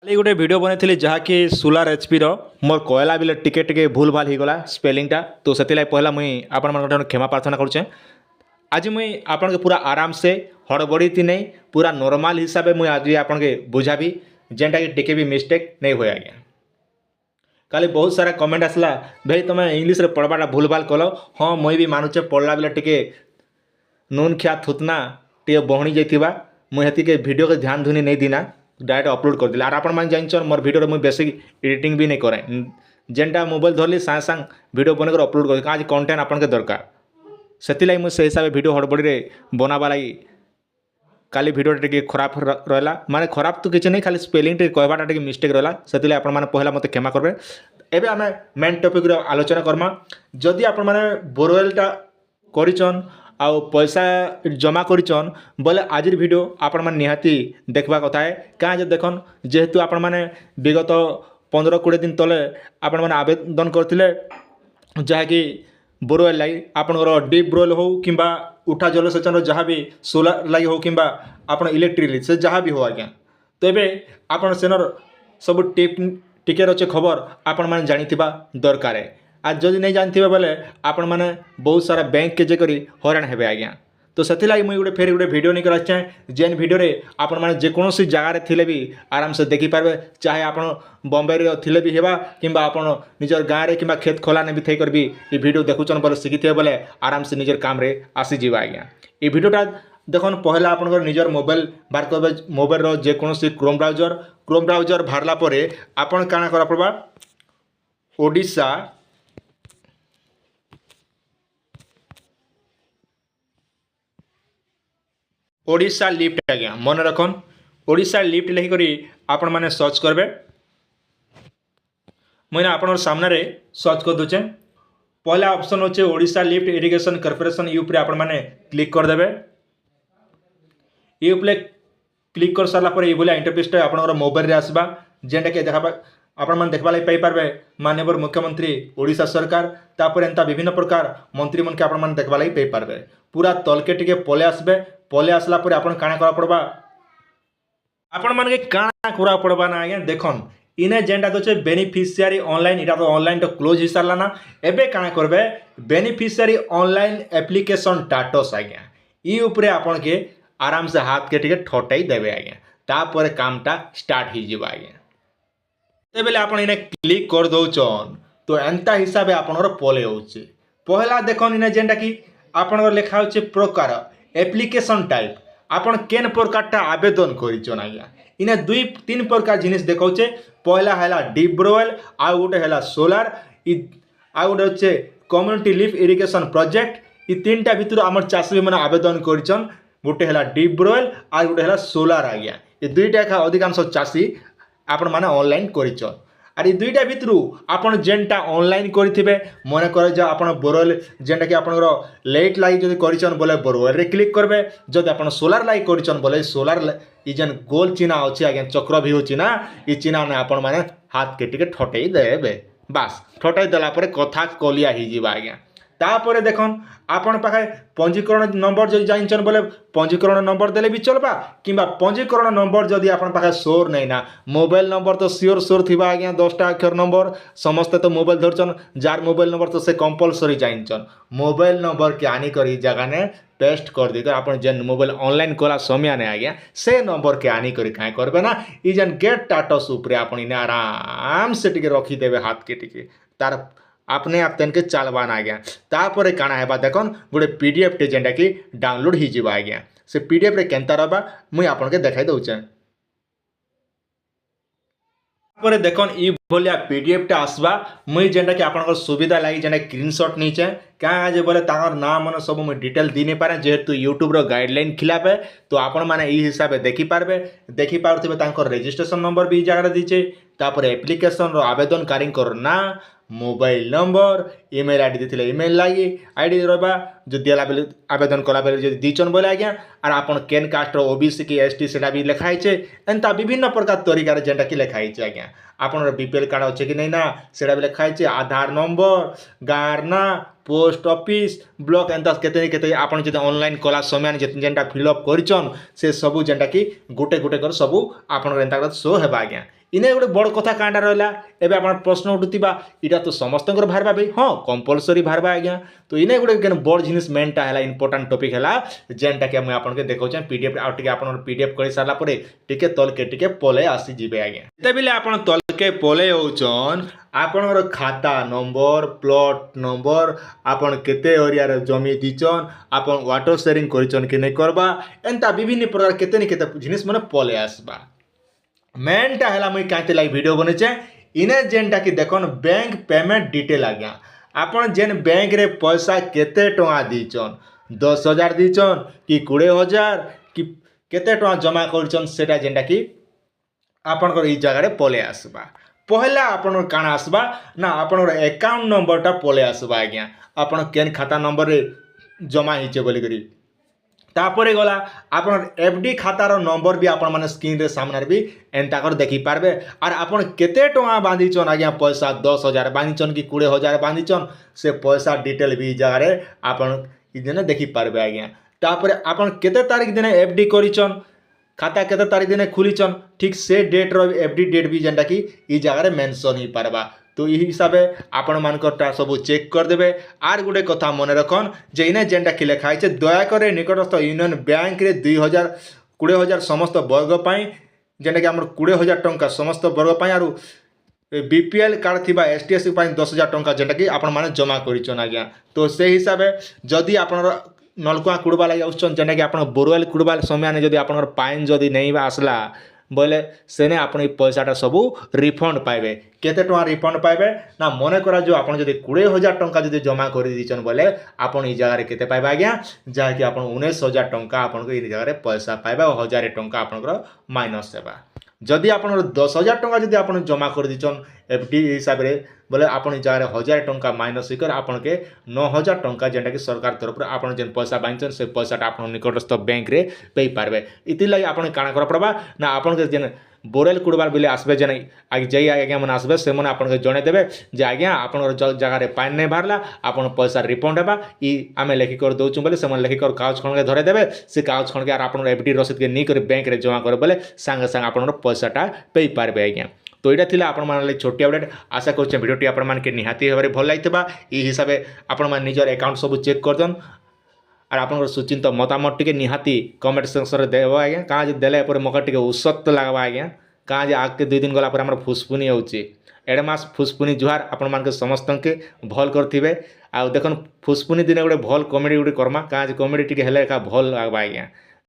କାଲି ଗୋଟେ ଭିଡ଼ିଓ ବନେଇଥିଲି ଯାହାକି ସୋଲାର ଏଚ୍ପିର ମୋର କହିଲା ବେଲେ ଟିକେ ଟିକେ ଭୁଲ ଭାଲ ହେଇଗଲା ସ୍ପେଲିଂଟା ତ ସେଥିଲାଗି ପହିଲା ମୁଇଁ ଆପଣମାନଙ୍କଠାରୁ କ୍ଷମା ପ୍ରାର୍ଥନା କରୁଛେ। ଆଜି ମୁଇଁ ଆପଣଙ୍କୁ ପୁରା ଆରାମସେ ହଡ଼ବଡ଼ିତି ନେଇ ପୁରା ନର୍ମାଲ ହିସାବରେ ମୁଇଁ ଆଜି ଆପଣଙ୍କୁ ବୁଝାବି ଯେନ୍ଟାକି ଟିକେ ବି ମିଷ୍ଟେକ୍ ନେଇ ହୁଏ ଆଜ୍ଞା। କାଲି ବହୁତ ସାରା କମେଣ୍ଟ ଆସିଲା, ଭାଇ ତୁମେ ଇଂଲିଶରେ ପଢ଼ବାଟା ଭୁଲ ଭାଲ କଲ। ହଁ ମୁଇଁ ବି ମାନୁଛେ ପଢ଼ଲା ବେଲେ ଟିକେ ନୁନ୍ ଖିଆ ଥୁତନା ଟିକେ ବହଣି ଯାଇଥିବା ମୁଇଁ ହେତିକେ ଭିଡ଼ିଓକେ ଧ୍ୟାନ ଧୁନି ନେଇ ଦିନା डायरेक्ट अपलोड कर दिला। आपण मैंने जानछन मोर वीडियो मुझे बेसिक एडिटिंग भी नहीं करे, जेनटा मोबाइल धरली सागे सांग वीडियो बनकर अपलोड कर आज कंटेंट आपन के दरकार से मुझे हिसाब से वीडियो हड़बड़ी बनावा लगी काली वीडियो टे खराब रहा माने खराब तो किसी नहीं खाली स्पेलिंग टे कहवाटा टे मिस्टेक रहा से आपण मैंने पहला मत क्षमा करेंगे। एवं आम मेन टॉपिक आलोचना करमा जदि आपण मैंने बोरवेलटा करिचन आउ पैसा जमा करिचन बोले आज वीडियो आपण मैंने निहाती देखा कथा है क्या देखन जेहेतु आपण मैंने विगत 15-20 दिन तले आपण मैंने आवेदन करते जहाँकि बोरवेल लगी आपणकर डीप बोरवेल हो कि उठा जलसेचन जहाँ भी सोलार लगी हो कि आप इलेक्ट्रिक से जहाँ भी हो आज्ञा तो ये आप सेनर सब टिप टिके अच्छे खबर आपण मैंने जानिथिबा दरकार है। आज जदि नहीं जानते बोले आपण मैंने बहुत सारा बैंक के जेकरी हरान हेबे आज्ञा तो से मुझे गोटे फेर गोटे वीडियो नहीं करा चाहे जेन वीडियो रे आपण मैंने जेकोसी जगार थिले भी आराम से देखिपारे चाहे आप बॉम्बे रे थिले भी हेबा किंबा आपण निजर गाँव में कि खेत खोलाने भी थी भी ये वीडियो देखुचन बोले शिखी बोले आराम से निजर काम रे आसीजा आज्ञा। ये वीडियोटा देखन पहला आप निजर मोबाइल बाहर कर मोबाइल जेकोसी क्रोम ब्राउजर बाहरला परे आपण काना करा पड़बा ओडिशा लिफ्ट आज्ञा मन रखन ओडिशा लिफ्ट लिखिक आपण मैंने सर्च करेंगे। मैंने आप सामने सर्च कर दूचे पहला ऑप्शन होचे Odisha lift irrigation corporation UP आप क्लिक करदे। यूपी क्लिक कर सारापर ये इंटरफेसटा आप मोबाइल आसवा जेनटा कि देखा आपण मैंने देखा लगे पाइपर माननीय मुख्यमंत्री ओडिशा सरकार तापर एंता विभिन्न प्रकार मंत्री मन के आप देखा लगे पाइपर पूरा तलके टिके पले आसबे पले आसला परे आपण काना करा पड़बा आपण मान के काना करा पड़बा ना आज्ञा देखन इने जेनटा तो बेनिफिशियरी ऑनलाइन इटा तो ऑनलाइन तो क्लोज हो सारा ना एबे काना करबे बेनिफिशियरी ऑनलाइन एप्लिकेशन स्टेटस आज्ञा ई उपरे आपण के आराम से हाथ के टिके ठटाई देबे आज्ञा तापर कामटा स्टार्ट हो जिवो आज्ञा तेबेले आपण इने क्लिक कर दउचन तो एंता हिसाब आपनर पले होउचे पहला देखन इने जेनटा कि आपनर लिखा होचे प्रकार एप्लिकेशन टाइप आपन केन प्रकारटा आवेदन करिचन आज्ञा इने 2-3 प्रकार जिनिस देखौचे पहला हैला डीप बोरवेल आ गोटे हैला सोलार आ गोटे होचे कम्युनिटी लिफ्ट इरिगेशन प्रोजेक्ट ई तीनटा भितर आमर चाषी मैंने आवेदन करिचन गोटे हैला डीप बोरवेल आ गोटे हैला सोलार आज्ञा ये दुईटा का अधिकांश चाषी आपण मैंने ऑनलाइन करिचन आर ये दुईटा भितर आपन जेनटा ऑनलाइन करिथिबे मन कर जा आपन बोरवेल जेनटा कि आपनर लाइट लागी जदि करिचन बोले बोरवेल रे क्लिक करबे जदि आपन सोलार लागी करिचन बोले सोलार ई जेन गोल चिन्ह अछि आज्ञा चक्र भी होछि ना ई चिन्ह ने आपन माने हाथ के टिके ठटई देबे बस ठटई देला परे कथा कलिया ही जिबा आज्ञा तापर देखन आपण पाखे पंजीकरण नंबर जदि जानछन बोले पंजीकरण नंबर देले भी चलबा किंबा पंजीकरण नंबर जदि आपण पाखे सोर नहीं ना मोबाइल नंबर तो सियोर थिबा आज्ञा 10टा अक्षर नंबर समस्ते तो मोबाइल धरछन जार मोबाइल नंबर तो से कंपलसरी जानछन मोबाइल नंबर के आनी करी जगह ने पेस्ट कर दी आप जेन मोबाइल ऑनलाइन कला समय ने आज्ञा से नंबर के आनी करी क्या करबे ना ई जेन गेट स्टेटस उपरे आपण इने आराम से टिके रखीदेवे हाथ के टिके तार अपने आप तेन के चलबान आज्ञा तापर काना हेबा देखन गोटे पीडीएफ टे जेनटा कि डाउनलोड हो जिबा आज्ञा से पीडीएफ रे केनता रहबा मुई आपन के देखाई दउचे तापर देखन ई भलिया पीडीएफ टा आसबा मुई जेनटा कि आपन सुविधा लागि जेना स्क्रीनशॉट नीचे क्या जे बोले ताकर नाम मन सब मुई डिटेल दी नहीं पारे जेहेतु यूट्यूब रो गाइडलाइन खिलाफ है तो आपण माने ई हिसाब से देखि पारथिबे तांकर रजिस्ट्रेशन नंबर भी जगह दीचे तापर एप्लिकेशन रो आवेदनकारी ना मोबाइल नंबर ईमेल आईडी देथिले ईमेल लागी आईडी रहबा जो दिला बेले आवेदन कला बेले जो दीचन बोले आज्ञा आर आपन केन कास्ट रो ओबीसी की एसटी सेटा भी लिखाई छे एंता विभिन्न प्रकार तरीका रे जेंटा कि लिखाई छे आज्ञा आपन बीपीएल कार्ड अच्छे कि नहीं ना सेटा भी लिखाई छे आधार नंबर गाँर ना पोस्ट ऑफिस ब्लॉक एंता केते आपन जे ऑनलाइन कला समय जेंटा फिलअप करिचन से सबू जेंटा कि गोटे गोटे कर सबू आपन एंता शो हेबा आज्ञा इने गोटे बड़ कथा काँटा रहा एवं आप प्रश्न उठुवा इटा तो समस्त बाहर भाई हाँ कंपलसरी बाहर आज्ञा तो इने गोटे बड़ जिनिस मेनटा है इंपोर्टाट टपिक है जेनटा कि मुझे आपको देखा पीडीएफ आउ पीडीएफ कर सारापर टे तलके टे पलै आसीजे आज्ञा जितेबले आप तलके पलै होचन आपणर खाता नंबर प्लॉट नंबर आपन केते एरिया जमी दीचन आपन वाटर शेयरिंग करिचन कि नहीं करबा एंता विभिन्न प्रकार केते न केते जिनिस माने पलै आसबा मेनटा है मुझे कहीं लगे वीडियो बनेचे इने जेनटा कि देखन बैंक पेमेंट डिटेल आज्ञा आपन जेन बैंक रे पैसा केते टଙ୍କା दीचन 10,000 दीचन कि 20,000 कि केते टଙ୍କା जमा करचन सेटा जेनटा कि आपनकर ई जगह रे पलै आसबा पहला आपन काना आसबा ना आपनकर अकाउंट नंबरटा पलै आसबा आज्ञा आपन केन खाता नंबर रे जमा हिचे बोली करी तापर गला आपन एफडी खातार नंबर भी आपण माने स्क्रीन रे सामने भी एंता कर देखि पारबे और आपन केते टଙ୍କା बांधिचन आज्ञा पैसा 10,000 बांधिचन कि 20,000 बांधिचन से पैसा डिटेल भी जगह रे आपन ई दिन देखि पारबे आज्ञा तापर आपन केते तारीख दिन एफडी करिचन खाता केते तारीख दिन खुलीचन ठीक से डेट रो एफडी डेट भी जेंटा कि ई जगह रे मेंशन ही पारबा तो यही हिसाब से आपण मानकटा सब चेक करदेवे आर गोटे कथा मन रखन जे इने जेनटा कि लिखाई है दयाकर निकटस्थ यूनियन बैंक रे 20,000 समस्त वर्ग पाई जेनटा कि आम 20,000 टंका समस्त वर्ग पाई आरु बीपीएल कार्ड थी एसटीएस 10,000 टंका जेनटा कि आपण माने जमा करिचन आज्ञा तो से हिसाब से जदि आपनर नलकुआ कुड़बा लगे आउछन जेनटा कि आपण बोरवेल कुड़बा समय ने जदि आपनर पाइन जदि नहीं आसला बोले सेने आपन पैसाटा सबू रिफंड पाइबे केते टଙ୍କା रिफंड पाइबे ना मन करा जो आपन जदि 20,000 टंका जदि जमा कर दीचन बोले आपन ई जगह रे केते पाइबे आज्ञा जहा कि आपन 19,000 टंका आपन को ई जगह रे पैसा पाइबे और 1,000 टंका आपन माइनस सेबा जदि आपन 10,000 टंका जदि आपन जमा कर दीचन एफडी हिसाब रे बोले आपन ई जगह रे 1,000 टंका माइनस कर आपन के 9,000 टंका जेंटा कि सरकार तरफ आपन जेन पैसा बांचन से पैसाटा आपन निकटस्थ बैंक रे पे पारबे इति लागि आपन काना कर पड़बा ना आपन के जेन बोरेल कुड़बार बेले आसबे जेन आगे जई आज्ञा मन आसबे से मन आपन के जणे देबे जे आज्ञा आपन जगह रे पाइन नहीं बाहरला आपन पैसा रिफंड हेबा ई आमे लेखि कर दोचु बोले से मन लेखि कर कागज खण के धरे देबे से कागज खण के आर आपन एफडी रसीद के नी कर बैंक रे जमा कर बोले संग संग आपन पैसाटा पे पारबे आज्ञा तो यहाँ थिला आपण मान छोटी अपडेट आशा कर भिडियोटी आपण मान के निहाती भाव भल लगी ई हिसाब से आपण मान निजर अकाउंट सब चेक करदन और आप सुचिंत मतामत टी निहाती कमेंट सेक्शन में देव आज्ञा कहाँ जे देले मौका टी उत्सक्त लगवा आज्ञा कहाँ जे आगे 2 दिन गला आम फुसपुनी होची एडमास फुसपुनी जुहार आपण मान समस्त के भल करें आ देखन फुसपुनी दिन गोटे भल कमेडी गोटे करमा कहाँ जे कमेडी टी हेले भल लगवा आज्ञा।